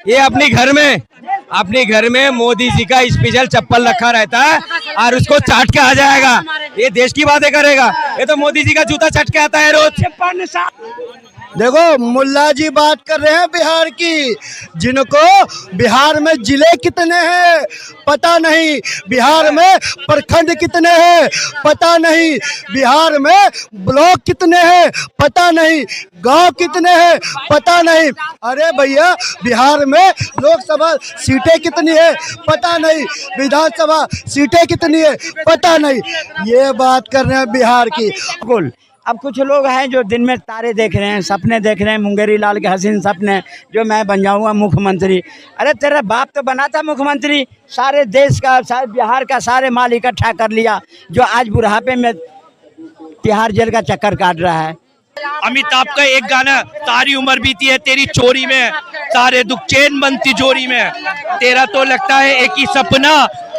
ये अपनी घर में मोदी जी का स्पेशल चप्पल रखा रहता है और उसको चाट के आ जाएगा। ये देश की बातें करेगा, ये तो मोदी जी का जूता चट के आता है रोज। देखो मुल्ला जी बात कर रहे हैं बिहार की, जिनको बिहार में जिले कितने हैं पता नहीं, बिहार में प्रखंड कितने हैं पता नहीं, बिहार में ब्लॉक कितने हैं पता नहीं, गांव कितने हैं पता नहीं। अरे भैया बिहार में लोकसभा सीटें कितनी है पता नहीं, विधानसभा सीटें कितनी है पता नहीं, ये बात कर रहे हैं बिहार की। अब कुछ लोग हैं जो दिन में तारे देख रहे हैं, सपने देख रहे हैं, मुंगेरी लाल के हसीन सपने, जो मैं बन जाऊंगा मुख्यमंत्री। अरे तेरा बाप तो बना था मुख्यमंत्री, सारे देश का, सारे बिहार का सारे माल इकट्ठा कर लिया, जो आज बुढ़ापे में तिहाड़ जेल का चक्कर काट रहा है। अमिताभ का एक गाना, सारी उम्र बीती है तेरी चोरी में, सारे दुख चैन बनती जोरी में, तेरा तो लगता है एक ही सपना,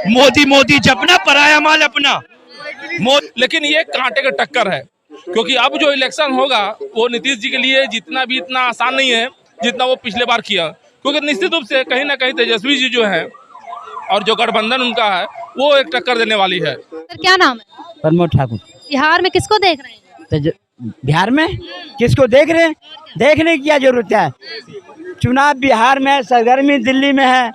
मोदी मोदी जपना, पराया माल अपना। लेकिन ये कांटे का टक्कर है, क्योंकि अब जो इलेक्शन होगा वो नीतीश जी के लिए जितना भी इतना आसान नहीं है जितना वो पिछले बार किया, क्योंकि निश्चित रूप से कहीं ना कहीं तेजस्वी जी जो है और जो गठबंधन उनका है वो एक टक्कर देने वाली है। सर क्या नाम है? प्रमोद ठाकुर। बिहार में किसको देख रहे हैं? बिहार में किसको देख रहे हैं? देखने की क्या जरूरत है? चुनाव बिहार में, सरगर्मी दिल्ली में है,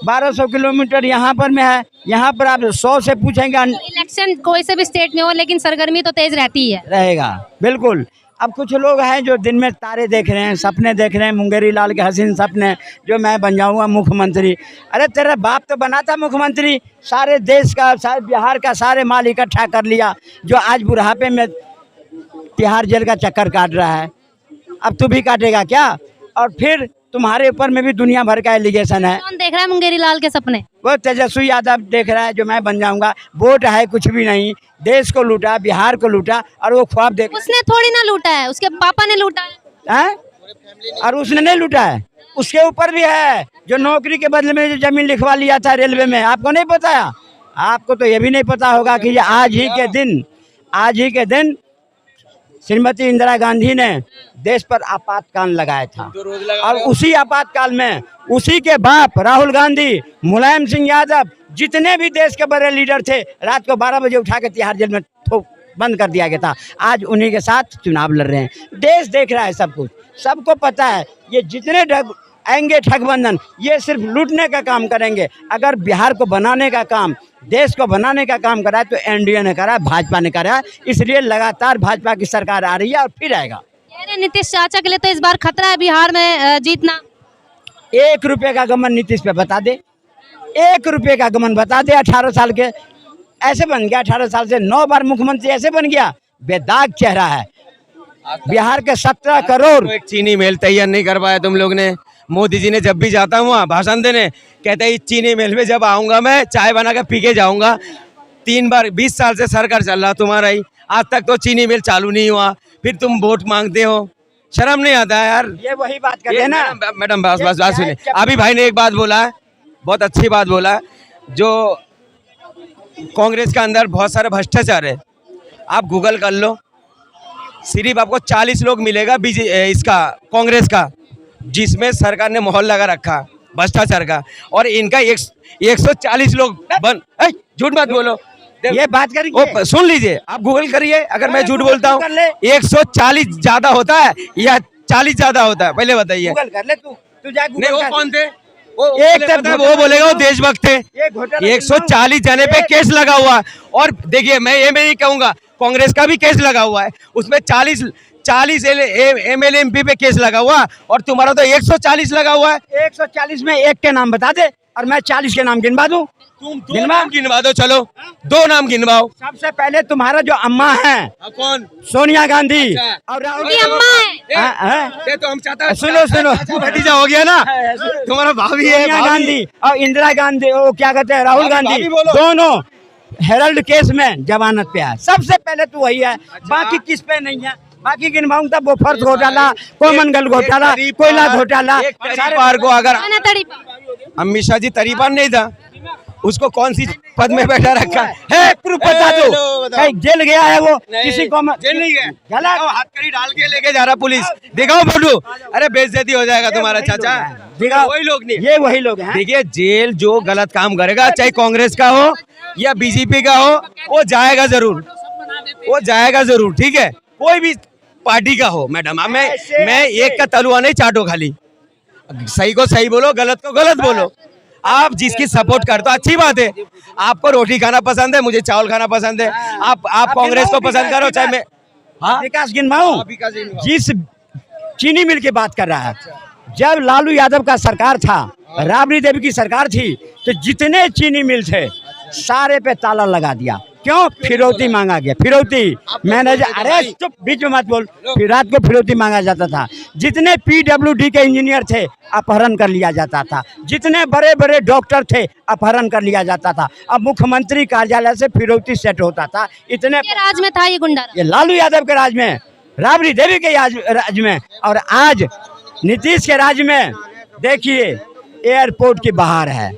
1200 किलोमीटर यहाँ पर में है, यहाँ पर आप 100 से पूछेंगे। इलेक्शन कोई से भी स्टेट में हो लेकिन सरगर्मी तो तेज रहती है। रहेगा बिल्कुल। अब कुछ लोग हैं जो दिन में तारे देख रहे हैं, सपने देख रहे हैं, मुंगेरी लाल के हसीन सपने, जो मैं बन जाऊंगा मुख्यमंत्री। अरे तेरा बाप तो बना था मुख्यमंत्री, सारे देश का, सारे बिहार का सारे माल इकट्ठा कर लिया, जो आज बुढ़ापे में तिहाड़ जेल का चक्कर काट रहा है। अब तू भी काटेगा क्या? और फिर तुम्हारे ऊपर में भी दुनिया भर का एलिगेशन है। कौन देख रहा है मुंगेरी लाल के सपने? वो तेजस्वी यादव देख रहा है, जो मैं बन जाऊंगा। वोट है कुछ भी नहीं, देश को लूटा, बिहार को लूटा, और वो ख्वाब देख। उसने थोड़ी ना लूटा है, उसके पापा ने लूटा है। और उसने नहीं लूटा है, उसके ऊपर भी है, जो नौकरी के बदले में जो जमीन लिखवा लिया था रेलवे में। आपको नहीं पता? आपको तो ये भी नहीं पता होगा कि आज ही के दिन श्रीमती इंदिरा गांधी ने देश पर आपातकाल लगाया था, और उसी आपातकाल में उसी के बाप राहुल गांधी, मुलायम सिंह यादव, जितने भी देश के बड़े लीडर थे, रात को 12 बजे उठा के तिहाड़ जेल में बंद कर दिया गया था। आज उन्हीं के साथ चुनाव लड़ रहे हैं। देश देख रहा है सब कुछ, सबको पता है। ये जितने आएंगे ठगबंधन, ये सिर्फ लूटने का काम करेंगे। अगर बिहार को बनाने का काम, देश को बनाने का काम करा है तो एनडीए ने करा, भाजपा ने करा, इसलिए लगातार भाजपा की सरकार आ रही है और फिर आएगा। नीतीश चाचा के लिए तो इस बार खतरा है बिहार में जीतना। 1 रुपये का गमन नीतीश पे बता दे, 1 रुपये का गमन बता दे। 18 साल के ऐसे बन गया, 18 साल से 9 बार मुख्यमंत्री ऐसे बन गया, बेदाग चेहरा है। बिहार के 17 करोड़। एक चीनी मिल तैयार नहीं कर पाया तुम लोग ने। मोदी जी ने जब भी जाता हूँ वहाँ भाषण देने, कहते हैं चीनी मिल में जब आऊंगा मैं चाय बना के पी के जाऊंगा। 3 बार 20 साल से सरकार चल रहा तुम्हारा ही, आज तक तो चीनी मिल चालू नहीं हुआ, फिर तुम वोट मांगते हो। शर्म नहीं आता है यार? ये वही बात करते हैं ना मैडम। बस सुनिए, अभी भाई ने एक बात बोला है, बहुत अच्छी बात बोला, जो कांग्रेस के अंदर बहुत सारे भ्रष्टाचार है। आप गूगल कर लो, सिर्फ आपको 40 लोग मिलेगा इसका कांग्रेस का, जिसमें सरकार ने मोहर लगा रखा भ्रष्टाचार का, और इनका 140 लोग झूठ मत बोलो, ये बात करिए, सुन लीजिए, आप गूगल करिए। अगर मैं झूठ बोलता हूँ 140 ज्यादा होता है या 40 ज्यादा होता है, पहले बताइए। गूगल कर ले तू जा गूगल नहीं, वो कर। कौन थे? वो बोलेगा वो देशभक्त थे। 140 जने पे केस लगा हुआ है। और देखिए मैं नहीं कहूंगा, कांग्रेस का भी केस लगा हुआ है, उसमें 40 एमएलए एमपी पे केस लगा हुआ, और तुम्हारा तो 140 लगा हुआ है। 140 में एक के नाम बता दे और मैं 40 के नाम गिनवा दूं। तुम 2 नाम गिनवा दो, चलो 2 नाम गिनवाओ। सबसे पहले तुम्हारा जो अम्मा है, कौन? सोनिया गांधी। और अम्मा है। ये तो हम चाहते हैं, सुनो भतीजा हो गया ना, तुम्हारा भाभी है। सोनिया गांधी और इंदिरा गांधी, वो क्या कहते हैं, राहुल गांधी, दोनों हेरल्ड केस में जमानत पे है। सबसे पहले तो वही है, बाकी किस पे नहीं है। बाकी गिनवाऊं तब वो फर्ज घोटाला, कोई मंगल घोटाला, कोयला घोटाला। को अगर अमित शाह जी तरीपार नहीं था, उसको कौन सी पद में बैठा रखा है? प्रूफ बता दो, कहीं जेल गया है वो? किसी को जेल नहीं गया, गलत दिखाओ, हथकड़ी डाल के लेके जा रहा पुलिस, दिखाओ फोटो। अरे बेइज्जती हो जाएगा तुम्हारा चाचा, दिखाओ। वही लोग नहीं, ये वही लोग हैं। देखिए जेल जो गलत काम करेगा, चाहे कांग्रेस का हो या बीजेपी का हो, वो जाएगा जरूर, वो जाएगा जरूर, ठीक है, कोई भी पार्टी का हो। मैडम मैं एक का तलुआ नहीं चाटो, खाली सही को सही बोलो, गलत को गलत बोलो। आप जिसकी सपोर्ट करते हो अच्छी बात है, आपको रोटी खाना पसंद है, मुझे चावल खाना पसंद है, आप कांग्रेस को पसंद करो, चाहे मैं, हाँ विकास गिनवाऊं, जिस चीनी मिल की बात कर रहा है, जब लालू यादव का सरकार था, राबड़ी देवी की सरकार थी, तो जितने चीनी मिल थे सारे पे ताला लगा दिया। क्यों? फिरौती मांगा गया, फिरौती। मैनेजर, अरे चुप, बीच में मत बोल। फिर रात को फिरौती मांगा जाता था। जितने PWD के इंजीनियर थे अपहरण कर लिया जाता था, जितने बड़े बड़े डॉक्टर थे अपहरण कर लिया जाता था। अब मुख्यमंत्री कार्यालय से फिरौती सेट होता था। इतने ये राज में था ये गुंडा राज। ये लालू यादव के राज में, राबड़ी देवी के राज में, और आज नीतीश के राज में देखिए एयरपोर्ट की बहार है,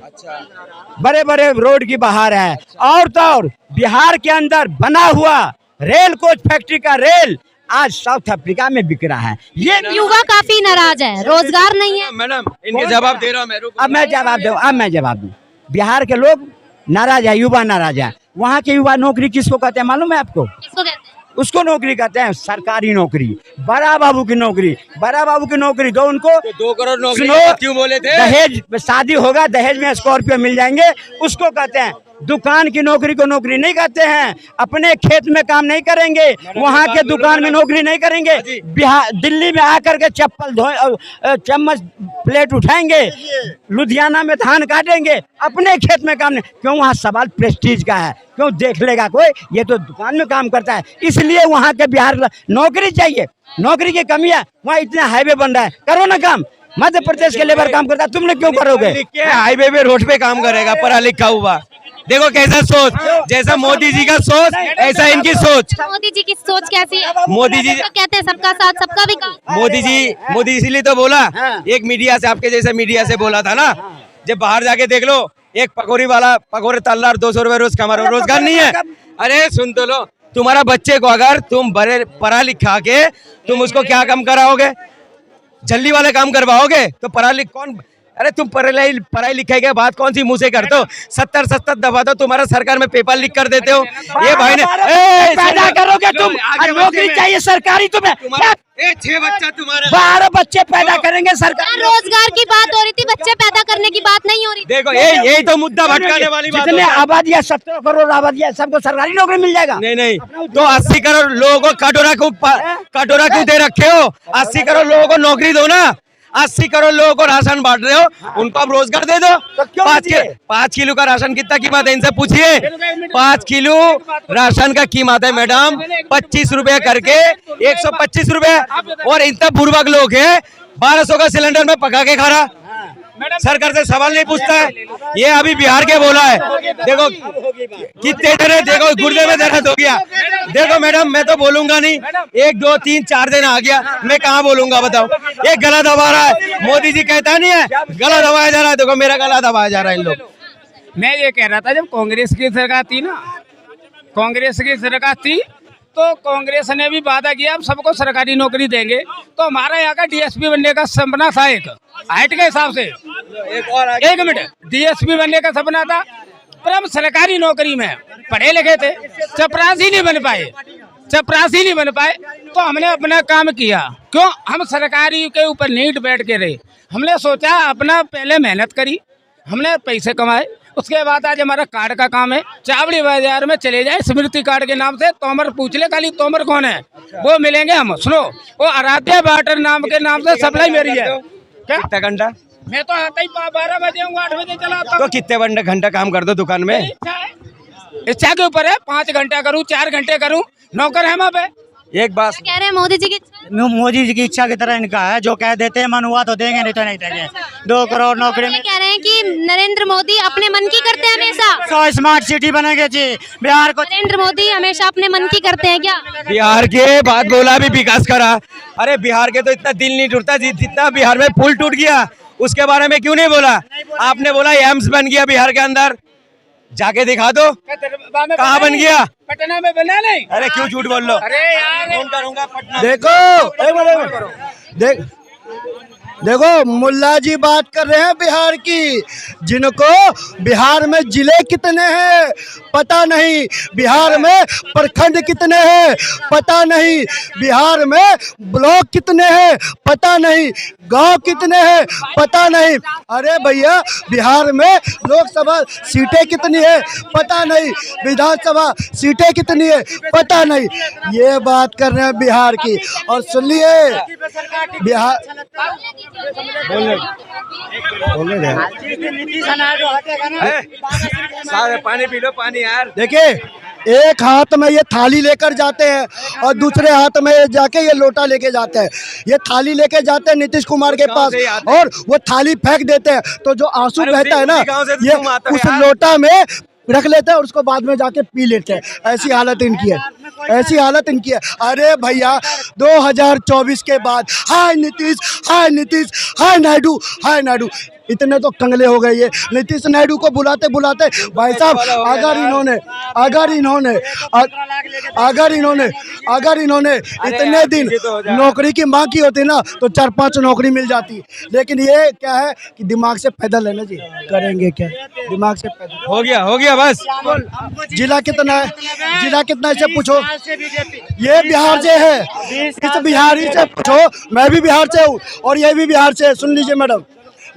बड़े बड़े रोड की बहार है, और तो और बिहार के अंदर बना हुआ रेल कोच फैक्ट्री का रेल आज साउथ अफ्रीका में बिक रहा है। ये युवा काफी नाराज है, रोजगार नहीं है। मैडम इनके जवाब दे रहा हूँ मैं, अब मैं जवाब दूं। बिहार के लोग नाराज है, युवा नाराज है। वहाँ के युवा नौकरी किसको कहते हैं मालूम है आपको? किसको कहते हैं? उसको नौकरी कहते हैं सरकारी नौकरी, बड़ा बाबू की नौकरी। बड़ा बाबू की नौकरी दो उनको, 2 करोड़ नौकरी सुनो, क्यों बोले थे? दहेज शादी होगा, दहेज में स्कॉर्पियो मिल जाएंगे, उसको कहते हैं। दुकान की नौकरी को नौकरी नहीं कहते हैं। अपने खेत में काम नहीं करेंगे, वहाँ के दुकान में नौकरी नहीं करेंगे, बिहार दिल्ली में आकर के चप्पल धोए, चम्मच प्लेट उठाएंगे, लुधियाना में धान काटेंगे, अपने खेत में काम नहीं। क्यों? वहाँ सवाल प्रेस्टीज का है। क्यों? देख लेगा कोई, ये तो दुकान में काम करता है, इसलिए वहाँ के बिहार नौकरी चाहिए। नौकरी की कमी है, वहाँ इतना हाईवे बन रहा है, करो ना काम। मध्य प्रदेश के लेबर काम करता है, तुमने क्यों करोगे? हाईवे पे रोड पे काम करेगा पढ़ा लिखा हुआ। देखो कैसा सोच, जैसा मोदी जी का सोच ऐसा इनकी सोच। मोदी जी की सोच कैसी है? मोदी जी तो कहते हैं सबका साथ सबका विकास। मोदी इसीलिए तो बोला, एक मीडिया से, आपके जैसे मीडिया से बोला था ना, जब बाहर जाके देख लो, एक पकौड़ी वाला पकौड़े तल रहा, 200 रुपए रोज कमा रहा, रोजगार नहीं है। अरे सुन तो लो, तुम्हारा बच्चे को अगर तुम बड़े पढ़ा लिखा के तुम उसको क्या काम कराओगे? जल्दी वाले काम करवाओगे तो पढ़ा लिख कौन? अरे तुम पढ़ाई लिखाई के बात कौन सी मुंह से करते हो? 70 दफा तो तुम्हारा सरकार में पेपर लीक कर देते हो। ये भाई ने पैदा करोगे तुम, नौकरी चाहिए सरकारी तुम्हें, 6 बच्चा तुम्हारा, 12 बच्चे पैदा करेंगे सरकार। रोजगार की बात हो रही थी, बच्चे पैदा करने की बात नहीं हो रही। देखो यही तो मुद्दा भटकाने वाली बात जितने आबादी है, 17 करोड़ आबादी है, सबको सरकारी नौकरी मिल जाएगा। नहीं तो 80 करोड़ लोगों को कटोरा क्यों दे रखे हो? 80 करोड़ लोगों को नौकरी दो ना। 80 करोड़ लोगों को राशन बांट रहे हो, उनको आप रोजगार दे दो। 5 किलो का राशन कितना कीमत है? इनसे पूछिए। 5 किलो राशन का कीमत है मैडम 25 रुपए करके, 125 रुपए। और इतना बुर्बक लोग है 1200 का सिलेंडर में पका के खा रहा, सरकार से सवाल नहीं पूछता है। ये अभी बिहार के बोला है, देखो कितने दर्द, देखो गुर्दे में दर्द हो गया। देखो मैडम मैं तो बोलूंगा नहीं, 1 2 3 4 दिन आ गया, मैं कहाँ बोलूंगा बताओ? ये गला दबा रहा है, मोदी जी कहता नहीं है गला दबाया जा रहा है। देखो मेरा गला दबाया जा रहा है इन लोग। मैं ये कह रहा था, जब कांग्रेस की सरकार थी ना, कांग्रेस की सरकार थी तो कांग्रेस ने भी वादा किया अब सबको सरकारी नौकरी देंगे। तो हमारा यहाँ का DSP बनने का सपना था, एक हाइट के हिसाब से, एक मिनट, DSP बनने का सपना था, पर हम सरकारी नौकरी में पढ़े लिखे थे, चपरासी नहीं बन पाए। तो हमने अपना काम किया। क्यों? हम सरकारी के ऊपर नीट बैठ के रहे। हमने सोचा अपना पहले मेहनत करी, हमने पैसे कमाए, उसके बाद आज हमारा कार्ड का काम है। चावड़ी बाजार में चले जाए, स्मृति कार्ड के नाम से तोमर पूछ ले, खाली तोमर कौन है वो मिलेंगे हम। सुनो, वो आराध्या वाटर नाम के नाम से सप्लाई मेरी है। क्या? कितना घंटा? मैं तो आता ही 12 बजे हूँ, 8 बजे चला आता तो हूँ। कितने घंटा काम कर दो दुकान में? इच्छा के ऊपर है, 5 घंटा करूँ, 4 घंटे करूँ, नौकर है वहाँ पे। एक बात कह रहे हैं मोदी जी की इच्छा। मोदी जी की इच्छा की तरह इनका है, जो कह देते हैं मन हुआ तो देंगे, नहीं तो नहीं देंगे। 2 करोड़ नौकरी में कह रहे हैं कि नरेंद्र मोदी अपने मन की करते हैं हमेशा। 100 स्मार्ट सिटी बनेगी जी बिहार को। नरेंद्र मोदी हमेशा अपने मन की करते हैं क्या? बिहार के बात बोला भी विकास करा। अरे बिहार के तो इतना दिल नहीं टूटता जितना बिहार में पुल टूट गया उसके बारे में क्यों नहीं बोला? आपने बोला एम्स बन गया बिहार के अंदर, जाके दिखा दो कहाँ बन गया। पटना में बना नहीं। अरे क्यों झूठ बोल लो। अरे यार फोन करूंगा पटना। देखो देखो मुल्ला जी बात कर रहे हैं बिहार की, जिनको बिहार में जिले कितने हैं पता नहीं, बिहार में प्रखंड कितने हैं पता नहीं, बिहार में ब्लॉक कितने हैं पता नहीं, गांव कितने हैं पता नहीं। अरे भैया बिहार में लोकसभा सीटें कितनी है पता नहीं, विधानसभा सीटें कितनी है पता नहीं। ये बात कर रहे हैं बिहार की। और सुनिए बिहार पानी पी लो पानी यार। देखिए एक हाथ में ये थाली लेकर जाते हैं और दूसरे हाथ में जाके ये लोटा लेके जाते हैं। ये थाली लेके जाते हैं नीतीश कुमार के पास और वो थाली फेंक देते हैं, तो जो आंसू बहता है ना ये उस लोटा में रख लेते हैं और उसको बाद में जाके पी लेते हैं। ऐसी हालत इनकी है, ऐसी हालत इनकी है। अरे भैया 2024 के बाद हाय नीतीश, हाय नीतीश, हाय नायडू, हाय नायडू, इतने तो कंगले हो गए ये नीतीश नायडू को बुलाते बुलाते। भाई साहब अगर इन्होंने इतने दिन नौकरी की मांग की होती ना तो 4-5 नौकरी मिल जाती। लेकिन ये क्या है कि दिमाग से पैदल है ना जी, करेंगे क्या, दिमाग से पैदल। हो गया बस। जिला कितना है, जिला कितना है इसे पूछो। ये बिहार से है, इस बिहारी से पूछो। मैं भी बिहार से हूँ और ये भी बिहार से है। सुन लीजिए मैडम,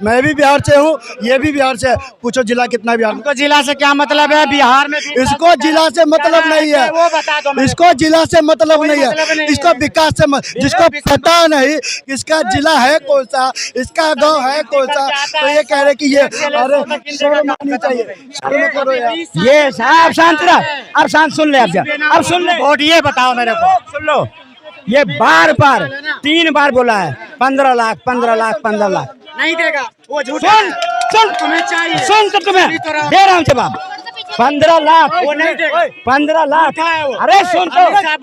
मैं भी बिहार से हूँ, ये भी बिहार से है। पूछो जिला कितना है बिहार में। हमको जिला से क्या मतलब है, बिहार में इसको जिला से मतलब नहीं है, वो बता दो। इसको जिला से मतलब नहीं है, इसको विकास से जिसको पता नहीं इसका जिला है कौन सा, इसका गांव है कौन सा, तो ये कह रहे कि ये अरे शर्म आनी चाहिए, शर्म करो यार। ये साहब शांत रह, अब शांत सुन ले। अब सुन ले, वोट ये बताओ मेरे को। सुन लो। ये बार 3 बार बोला है 15 लाख 15 लाख 15 लाख। नहीं देगा वो झूठ। सुन तुम्हें चाहिए, सुन तो तुम्हें दे रहा हूँ जवाब। 15 लाख वो नहीं देगा। 15 लाख। अरे सुन तो,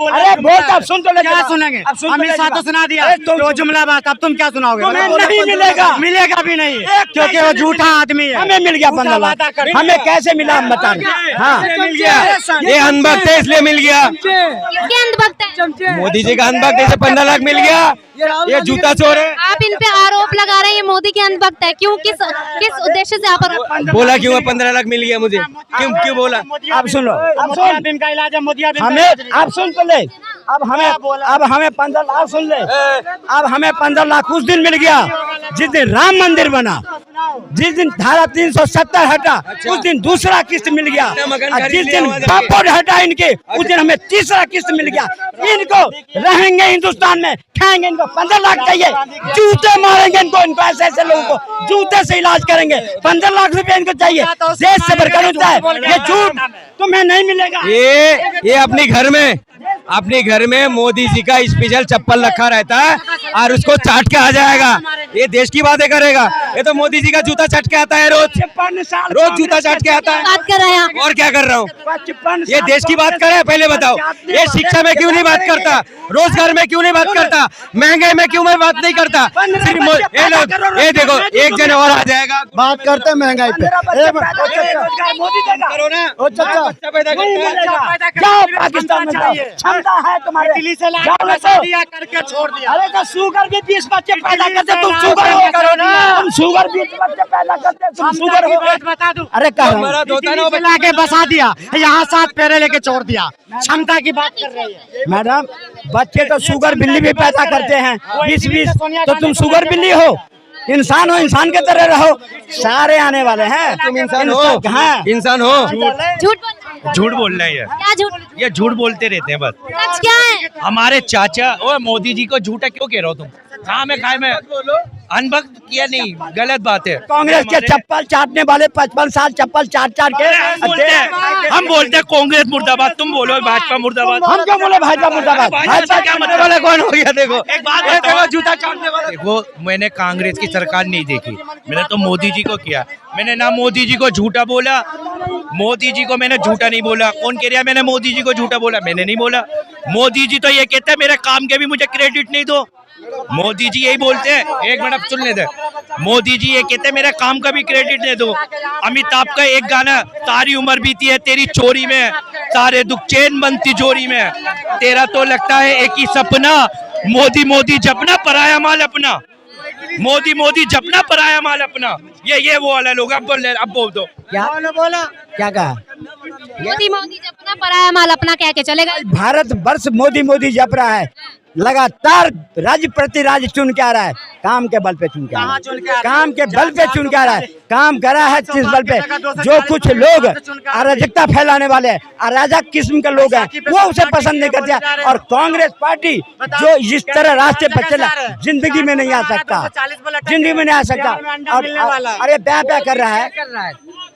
अरे बोल अब सुन तो ले। क्या सुनेंगे, अमित शाह तो सुना दिया तो जुमला बात। अब तुम क्या सुनाओगे। तुम्हें नहीं मिलेगा, मिलेगा भी नहीं, क्योंकि वो झूठा आदमी है। हमें मिल गया 15 लाख। हमें कैसे मिला हम बता रहे। हाँ मिल गया, ये अंधभक्त है इसलिए मिल गया। क्या अंधभक्त है? मोदी जी का अंधभक्त है, 15 लाख मिल गया। ये जूता चोर है। आप इन पे आरोप लगा रहे हैं ये मोदी के अंधभक्त है, क्यों, किस उद्देश्य से आप बोला क्यों 15 लाख मिल गया मुझे, क्यों बोला। अब सुन लो, अब मोदी का इलाज है, मोदी हमें अब सुन तो ले। अब हमें 15 लाख सुन ले। अब हमें 15 लाख उस दिन मिल गया जिस दिन राम मंदिर बना, जिस दिन धारा 370 हटा उस दिन दूसरा किस्त मिल गया, और जिस दिन पापड़ हटा इनके उस दिन हमें तीसरा किस्त मिल गया। इनको रहेंगे हिंदुस्तान में, खाएंगे, इनको 15 लाख चाहिए, जूते मारेंगे इनको ऐसे लोगों को जूते से इलाज करेंगे। 15 लाख रुपए इनको चाहिए, देश से बढ़कर होता है। ये झूठ तुम्हें नहीं मिलेगा। ये अपने घर में मोदी जी का स्पेशल चप्पल रखा रहता है और उसको चाट के आ जाएगा। ये देश की बातें करेगा, ये तो मोदी जी का जूता चाट के आता है रोज जूता चाट के आता है। बात कर रहे हैं आप? और क्या कर रहा हूँ। ये देश की बात कर रहे हैं, पहले बताओ ये शिक्षा में क्यों नहीं बात करता, रोजगार में क्यों नहीं बात करता, महंगाई में क्यों मैं बात नहीं करता। सिर्फ ये देखो एक जन और आ जाएगा, बात करते हैं महंगाई पे। करो ना। अच्छा पैदा जाओ पाकिस्तान में जाओ, क्षमता है तुम्हारे। दिल्ली से करके छोड़ दिया। अरे तो शुगर भी 20 बच्चे पैदा करते, तुम शुगर हो करो ना। तुम शुगर 20 बच्चे पैदा करते, तुम शुगर हो। बता दूं, अरे कहा ला के बसा दिया, यहाँ 7 पैरे लेके छोड़ दिया। क्षमता की बात कर रही है मैडम। बच्चे तो शुगर बिल्ली भी पैदा करते हैं 20-20, तो तुम शुगर बिल्ली हो। इंसान हो, इंसान के तरह रहो, सारे आने वाले हैं। तुम इंसान हो, हाँ इंसान हो। झूठ बोल रहे हैं क्या झूठ? ये झूठ बोलते रहते हैं बस। सच क्या है? हमारे चाचा और मोदी जी को झूठा क्यों कह रहे हो तुम। कहाँ में खाए में अनभक्त किया नहीं, गलत बात है। कांग्रेस के चप्पल चाटने वाले 55 साल चप्पल चाट के हम बोलते हैं कांग्रेस मुर्दाबाद, तुम बोलो भाजपा मुर्दाबाद। हम क्यों बोले भाजपा मुर्दाबाद? भाजपा क्या मतलब वाला कौन हो गया। देखो एक बात बताओ, जूता चाटने वाला। देखो मैंने कांग्रेस की सरकार नहीं देखी, मैंने तो मोदी जी को किया। मैंने ना मोदी जी को झूठा बोला, मोदी जी को मैंने झूठा नहीं बोला। कौन कह रहा मैंने मोदी जी को झूठा बोला? मैंने नहीं बोला। मोदी जी तो ये कहते हैं मेरे काम के भी मुझे क्रेडिट नहीं दो, मोदी जी यही बोलते हैं, एक मिनट सुनने दे। मोदी जी ये कहते हैं मेरे काम का भी क्रेडिट दे दो। अमिताभ का एक गाना, सारी उम्र बीती है तेरी चोरी में, सारे दुख चैन बन तिजोरी में, तेरा तो लगता है एक ही सपना, मोदी मोदी जपना पराया माल अपना, मोदी मोदी जपना पराया माल अपना। ये वो वाला लोग। अब बोल दो क्या बोला, क्या कहा? मोदी मोदी जपना पराया माल अपना कह के चलेगा। भारत वर्ष मोदी मोदी जप रहा है, लगातार राज्य प्रति राज्य चुन के आ रहा है, काम के बल पे चुन के आ रहा है, काम के बल पे चुन के आ रहा है, काम करा है किस बल पे? जो कुछ लोग अराजकता फैलाने वाले हैं, अराजक किस्म के लोग हैं, वो उसे पसंद नहीं करते। और कांग्रेस पार्टी जो जिस तरह रास्ते पर चला, जिंदगी में नहीं आ सकता, जिंदगी में नहीं आ सकता। और अरे ब्याह कर रहा है,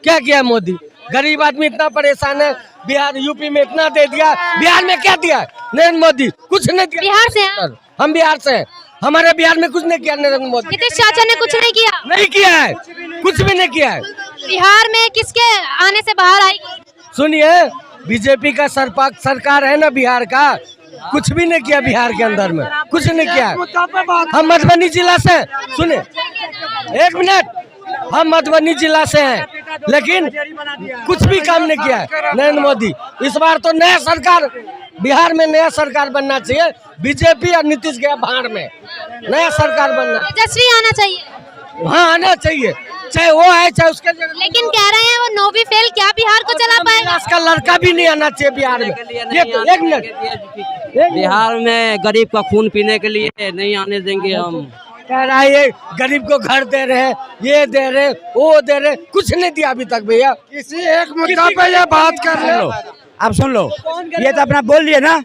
क्या किया मोदी? गरीब आदमी इतना परेशान है, बिहार यूपी में इतना दे दिया, बिहार में क्या दिया नरेंद्र मोदी? कुछ नहीं दिया। बिहार से हैं? हम बिहार से हैं, हमारे बिहार में कुछ नहीं किया नरेंद्र मोदी। नीतीश चाचा ने कुछ नहीं किया, नहीं किया है, कुछ भी नहीं किया है। बिहार में किसके आने से बाहर आएगी? सुनिए, बीजेपी का सरकार है ना बिहार का, कुछ भी नहीं किया बिहार के अंदर में, कुछ नहीं किया। हम मधुबनी जिला से, सुने एक मिनट, हम मधुबनी जिला से हैं, लेकिन कुछ भी काम नहीं किया नरेंद्र मोदी। इस बार तो नया सरकार, बिहार में नया सरकार बनना चाहिए, बीजेपी और नीतीश के भाड़ में नया सरकार बनना। तेजस्वी आना चाहिए, हाँ आना चाहिए, चाहे वो है चाहे उसके। लेकिन कह रहे हैं वो 9वीं फेल, क्या बिहार को चला पाएगा? उसका लड़का भी नहीं आना चाहिए बिहार में। ये तो एक मिनट, बिहार में गरीब का खून पीने के लिए नहीं आने देंगे हम। कह रहा है ये गरीब को घर दे रहे, ये दे रहे, वो दे रहे, कुछ नहीं दिया अभी तक भैया। किसी एक मुद्दा पे ये बात कर रहे हो। अब सुन लो, ये तो अपना बोल लिए ना।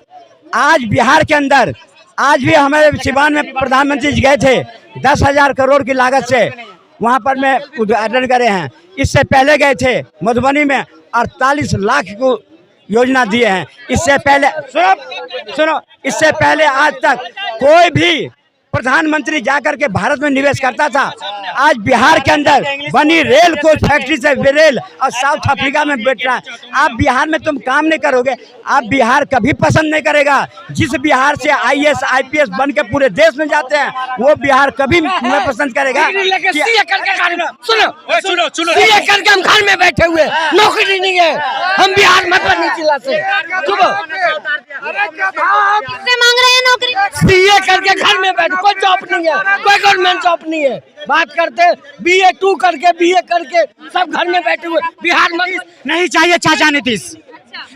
आज बिहार के अंदर, आज भी हमारे सिवान में प्रधानमंत्री जी गए थे, 10,000 करोड़ की लागत से वहाँ पर मैं उद्घाटन करे हैं। इससे पहले गए थे मधुबनी में, 48 लाख को योजना दिए हैं। इससे पहले सुनो, इससे पहले आज तक कोई भी प्रधानमंत्री जाकर के भारत में निवेश करता था। आज बिहार के अंदर बनी रेल कोच फैक्ट्री से रेल और साउथ अफ्रीका में बैठ रहा है। आप बिहार में तुम काम नहीं करोगे, आप बिहार कभी पसंद नहीं करेगा। जिस बिहार से IAS IPS बन के पूरे देश में जाते हैं, वो बिहार कभी नहीं पसंद करेगा। सुनो, करके हम घर में बैठे हुए, नौकरी नहीं है, हम बिहार मधुबनी जिला से। किससे मांग रहे हैं नौकरी? CA करके घर में बैठे, कोई जॉब नहीं है, कोई गवर्नमेंट जॉब नहीं है। बात करते BA2 करके, BA करके सब घर में बैठे हुए। बिहार में नहीं चाहिए चाचा नीतीश,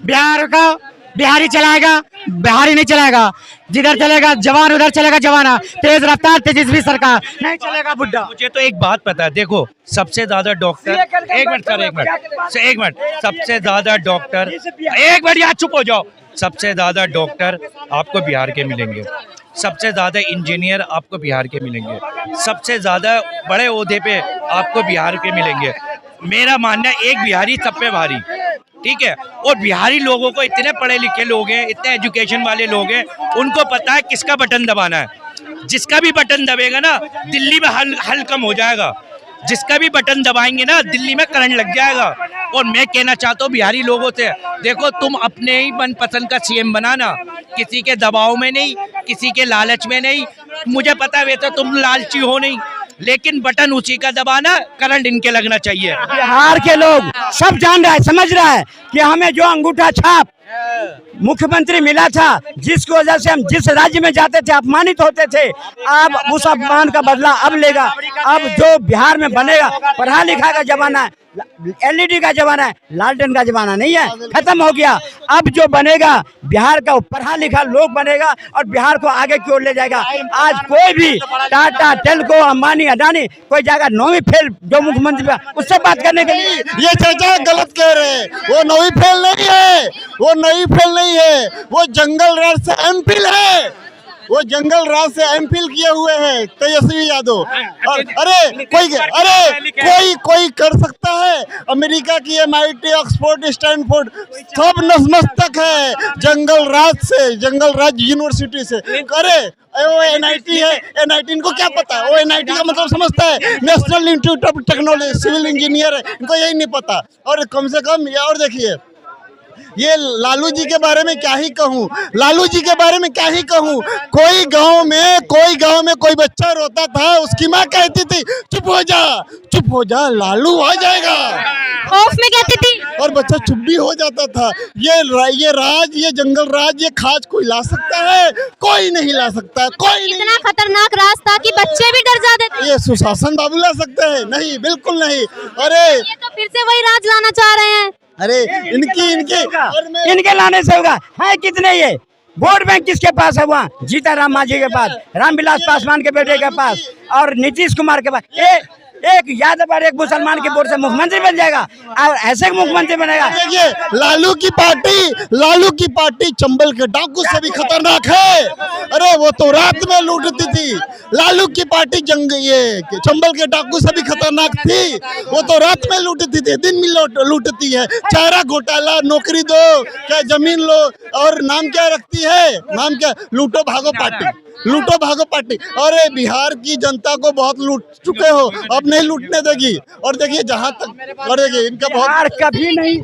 बिहार का बिहारी चलाएगा, बिहारी नहीं चलाएगा। जिधर चलेगा जवान उधर चलेगा जवाना, तेज रफ्तार तेजस्वी सरकार नहीं चलेगा बुड्ढा। मुझे तो एक बात पता है, देखो सबसे ज्यादा डॉक्टर, एक मिनट, सबसे ज्यादा डॉक्टर, एक मिनट यार चुप हो जाओ। सबसे ज्यादा डॉक्टर आपको बिहार के मिलेंगे, सबसे ज्यादा इंजीनियर आपको बिहार के मिलेंगे, सबसे ज्यादा बड़े ओहदे पे आपको बिहार के मिलेंगे। मेरा मानना है एक बिहारी सब पे भारी, ठीक है। और बिहारी लोगों को, इतने पढ़े लिखे लोग हैं, इतने एजुकेशन वाले लोग हैं, उनको पता है किसका बटन दबाना है। जिसका भी बटन दबेगा ना, दिल्ली में हल कम हो जाएगा। जिसका भी बटन दबाएंगे ना, दिल्ली में करंट लग जाएगा। और मैं कहना चाहता हूँ बिहारी लोगों से, देखो तुम अपने ही मनपसंद का CM बनाना, किसी के दबाव में नहीं, किसी के लालच में नहीं। मुझे पता है वैसे तुम लालची हो नहीं, लेकिन बटन उसी का दबाना, करंट इनके लगना चाहिए। बिहार के लोग सब जान रहा है, समझ रहा है कि हमें जो अंगूठा छाप मुख्यमंत्री मिला था, जिसकी वजह से हम जिस राज्य में जाते थे अपमानित होते थे, अब उस अपमान का बदला अब लेगा। अब जो बिहार में बनेगा, पढ़ा लिखा का जमाना है, LED का जमाना है, लालटेन का जमाना नहीं है, खत्म हो गया। अब जो बनेगा बिहार का पढ़ा लिखा लोग बनेगा और बिहार को आगे की ओर ले जाएगा। आज कोई भी टाटा, टेल्को, अंबानी, अडानी कोई जाएगा 9वीं फेल जो मुख्यमंत्री, उससे बात करने के लिए। ये चाचा गलत कह रहे हैं, वो 9वीं फेल नहीं है, वो 9वीं फेल नहीं है, वो जंगल राज से MPhil है, वो जंगल राज से MPhil किए हुए हैं तेजस्वी यादव। और अरे कोई कर सकता है? अमेरिका की MIT, ऑक्सफोर्ड, स्टैनफोर्ड सब नतमस्तक है जंगल राज यूनिवर्सिटी से। अरे वो NIT है, NIT इनको क्या पता है? वो NIT का मतलब समझता है national institute of technology, civil engineer है, इनको यही नहीं पता। और कम से कम ये और देखिए, ये लालू जी के बारे में क्या ही कहूँ, लालू जी के बारे में क्या ही कहूँ। कोई गांव में कोई बच्चा रोता था, उसकी माँ कहती थी चुप हो जा लालू आ जाएगा, खौफ में कहती थी, और बच्चा चुप भी हो जाता था। ये जंगल राज, ये खाज कोई ला सकता है? कोई नहीं ला सकता है, कोई नहीं। इतना खतरनाक राज था कि बच्चे भी डर जाते थे। ये सुशासन बाबू ला सकते हैं? नहीं, बिल्कुल नहीं। अरे ये तो फिर से वही राज लाना चाह रहे हैं। अरे इनकी इनके लाने से होगा। है कितने ये वोट बैंक किसके पास है? वहाँ जीताराम मांझी के पास, रामविलास पासवान के बेटे के पास और नीतीश कुमार के पास। एक यादव और एक मुसलमान के वोट से मुख्यमंत्री बन जाएगा, और ऐसे मुख्यमंत्री बनेगा। देखिए लालू की पार्टी चंबल के डाकू से भी खतरनाक है। अरे वो तो रात में लूटती थी। लालू की पार्टी चंबल के डाकू से भी खतरनाक थी। वो तो रात में लूटती थी, दिन में लूटती है। चारा घोटाला, नौकरी दो, क्या जमीन लो, और नाम क्या रखती है? नाम क्या? लूटो भागो पार्टी। अरे बिहार की जनता को बहुत लूट चुके हो, अब नहीं लूटने देगी। और देखिए जहां तक, और देखिए इनका बहुत कभी नहीं।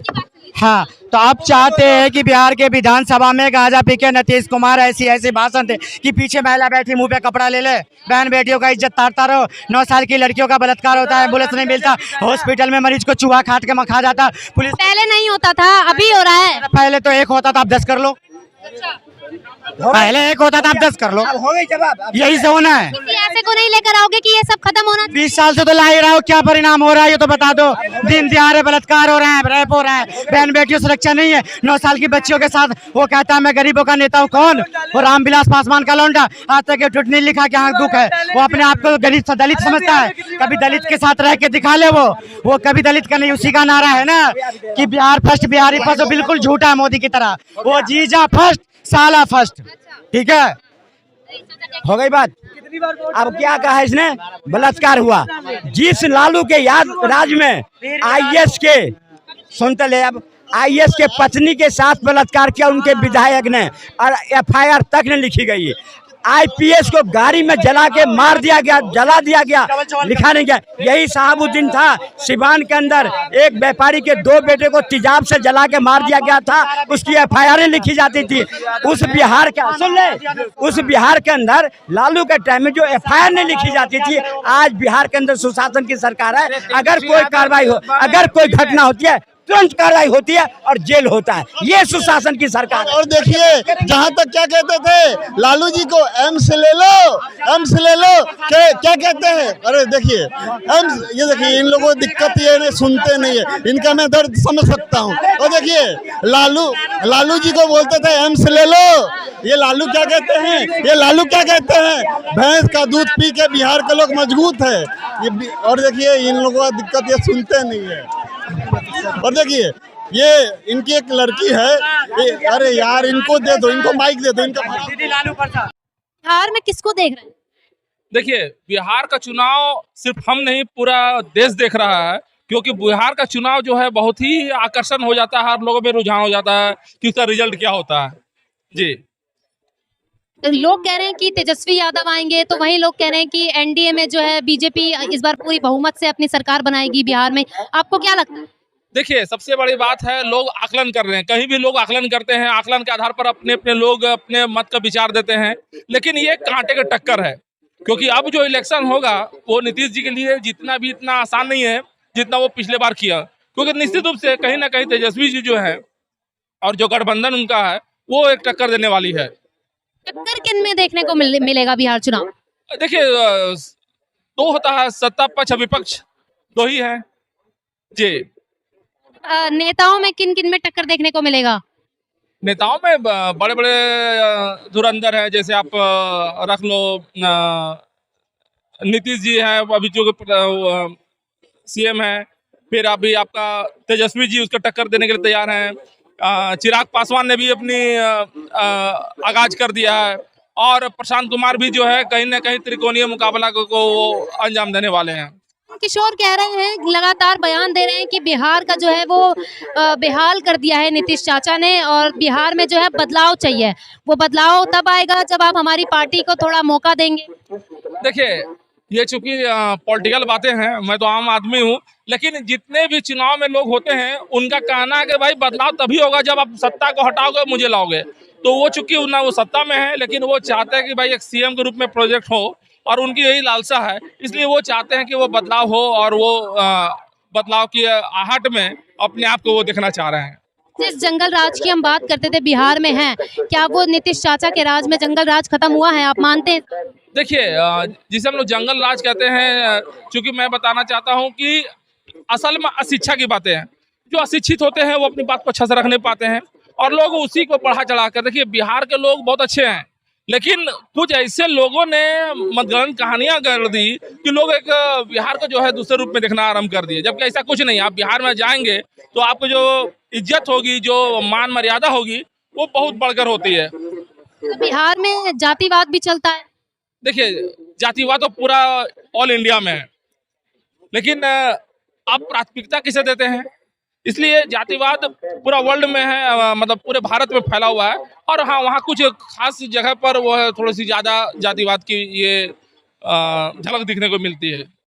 हाँ, तो आप चाहते हैं कि बिहार के विधानसभा में गांजा पी के नीतीश कुमार ऐसी भाषण दे कि पीछे महिला बैठी मुंह पे कपड़ा ले ले, बहन बेटियों का इज्जत तारता रहो, 9 साल की लड़कियों का बलात्कार होता है, एम्बुलेंस नहीं मिलता, हॉस्पिटल में मरीज को चूहा काट के खा जाता, पुलिस। पहले नहीं होता था, अभी हो रहा है। पहले तो एक होता था, आप 10 कर लो। पहले एक होता था, आप 10 कर लो। अब हो गई जवाब, यही से होना है। किसी ऐसे को नहीं लेकर आओगे कि ये सब खत्म होना? 20 साल से तो ला ही रहा हो, क्या परिणाम हो रहा है ये तो बता दो। दिन दिहाड़े बलात्कार हो रहे हैं, रेप हो रहे हैं, बहन बेटियों सुरक्षा नहीं है। 9 साल की बच्चियों के साथ वो कहता है मैं गरीबों का नेता हूँ। कौन? वो रामविलास पासवान का लौंडा। आज तक ये टूट नहीं लिखा कि हाँ दुख है। वो अपने आप को दलित समझता है। कभी दलित के साथ रह के दिखा ले। वो कभी दलित का नहीं। उसी का नारा है ना कि बिहार फर्स्ट, बिहारी फर्स्ट। वो बिल्कुल झूठा है मोदी की तरह। वो जीजा फर्स्ट, साला फर्स्ट। ठीक है, हो गई बात। अब क्या कहा इसने? बलात्कार हुआ। जिस लालू के राज में आईएएस के, सुनते ले, अब आईएएस के पत्नी के साथ बलात्कार किया उनके विधायक ने, और एफआईआर तक नहीं लिखी गई। आईपीएस को गाड़ी में जला के मार दिया गया, जला दिया गया, लिखा नहीं गया। यही शहाबुद्दीन था। सिवान के अंदर एक व्यापारी के 2 बेटे को तेजाब से जला के मार दिया गया था, उसकी एफआईआर लिखी जाती थी। उस बिहार के, सुन ले, उस बिहार के अंदर लालू के टाइम में जो एफआईआर नहीं लिखी जाती थी, आज बिहार के अंदर सुशासन की सरकार है। अगर कोई कार्रवाई हो, अगर कोई घटना होती है, तुरंत कार्रवाई होती है और जेल होता है। ये सुशासन की सरकार। और देखिए जहां तक क्या कहते थे लालू जी को, एम्स ले लो, क्या कहते हैं? अरे देखिए एम्स, ये देखिए इन लोगों को दिक्कत ये नहीं, सुनते नहीं है। इनका मैं दर्द समझ सकता हूँ। और देखिए लालू जी को बोलते थे एम्स ले लो। ये लालू क्या कहते हैं? भैंस का दूध पी के बिहार के लोग मजबूत है। और देखिए इन लोगों का दिक्कत, ये सुनते नहीं है। और देखिए ये इनकी एक लड़की है। अरे यार इनको दे दो, इनको माइक दे दो। बिहार में किसको देख रहे हैं? देखिए बिहार का चुनाव सिर्फ हम नहीं, पूरा देश देख रहा है। क्योंकि बिहार का चुनाव जो है बहुत ही आकर्षण हो जाता है, हर लोगों में रुझान हो जाता है कि उसका रिजल्ट क्या होता है। जी, लोग कह रहे हैं कि तेजस्वी यादव आएंगे, तो वहीं लोग कह रहे हैं कि एनडीए में जो है बीजेपी इस बार पूरी बहुमत से अपनी सरकार बनाएगी बिहार में। आपको क्या लगता है? देखिए सबसे बड़ी बात है, लोग आकलन कर रहे हैं। कहीं भी लोग आकलन करते हैं, आकलन के आधार पर अपने अपने लोग अपने मत का विचार देते हैं। लेकिन ये कांटे का टक्कर है, क्योंकि अब जो इलेक्शन होगा वो नीतीश जी के लिए जितना भी इतना आसान नहीं है जितना वो पिछले बार किया। क्योंकि निश्चित रूप से कहीं ना कहीं तेजस्वी जी जो है और जो गठबंधन उनका है वो एक टक्कर देने वाली है। टक्कर किन में देखने को मिलेगा बिहार चुनाव? देखिए 2 होता है, सत्ता पक्ष विपक्ष 2 ही है। जी, नेताओं में किन किन में टक्कर देखने को मिलेगा? नेताओं में बड़े बड़े धुरंधर है। जैसे आप रख लो नीतीश जी है, अभी जो सीएम है। फिर अभी आपका तेजस्वी जी उसका टक्कर देने के लिए तैयार हैं। चिराग पासवान ने भी अपनी आगाज कर दिया है। और प्रशांत कुमार भी जो है कहीं ना कहीं त्रिकोणीय मुकाबला को अंजाम देने वाले हैं। किशोर कह रहे हैं, लगातार बयान दे रहे हैं कि बिहार का जो है वो बेहाल कर दिया है नीतीश चाचा ने, और बिहार में जो है बदलाव चाहिए। वो बदलाव तब आएगा जब आप हमारी पार्टी को थोड़ा मौका देंगे। देखिए ये चूंकि पॉलिटिकल बातें हैं, मैं तो आम आदमी हूँ, लेकिन जितने भी चुनाव में लोग होते हैं उनका कहना है कि भाई बदलाव तभी होगा जब आप सत्ता को हटाओगे, मुझे लाओगे। तो वो चूंकि ना वो सत्ता में है, लेकिन वो चाहते हैं कि भाई एक सीएम के रूप में प्रोजेक्ट हो, और उनकी यही लालसा है, इसलिए वो चाहते हैं कि वो बदलाव हो, और वो बदलाव की आहट में अपने आप को वो देखना चाह रहे हैं। जिस जंगल राज की हम बात करते थे बिहार में है, क्या वो नीतीश चाचा के राज में जंगल राज खत्म हुआ है, आप मानते हैं? देखिए, जिसे हम लोग जंगल राज कहते हैं, चूंकि मैं बताना चाहता हूं कि असल में अशिक्षा की बातें हैं। जो अशिक्षित होते हैं वो अपनी बात को अच्छा से रख नहीं पाते हैं, और लोग उसी को बढ़ा चढ़ा कर, देखिए बिहार के लोग बहुत अच्छे हैं, लेकिन कुछ ऐसे लोगों ने मतगणन कहानियां कर दी कि लोग एक बिहार को जो है दूसरे रूप में देखना आरंभ कर दिए, जबकि ऐसा कुछ नहीं। आप बिहार में जाएंगे तो आपको जो इज्जत होगी, जो मान मर्यादा होगी, वो बहुत बढ़कर होती है। तो बिहार में जातिवाद भी चलता है? देखिए, जातिवाद तो पूरा ऑल इंडिया में है, लेकिन आप प्राथमिकता किसे देते हैं, इसलिए जातिवाद पूरा वर्ल्ड में है, मतलब पूरे भारत में फैला हुआ है। और हाँ, वहाँ कुछ खास जगह पर वो है थोड़ी सी ज़्यादा जातिवाद की ये झलक दिखने को मिलती है।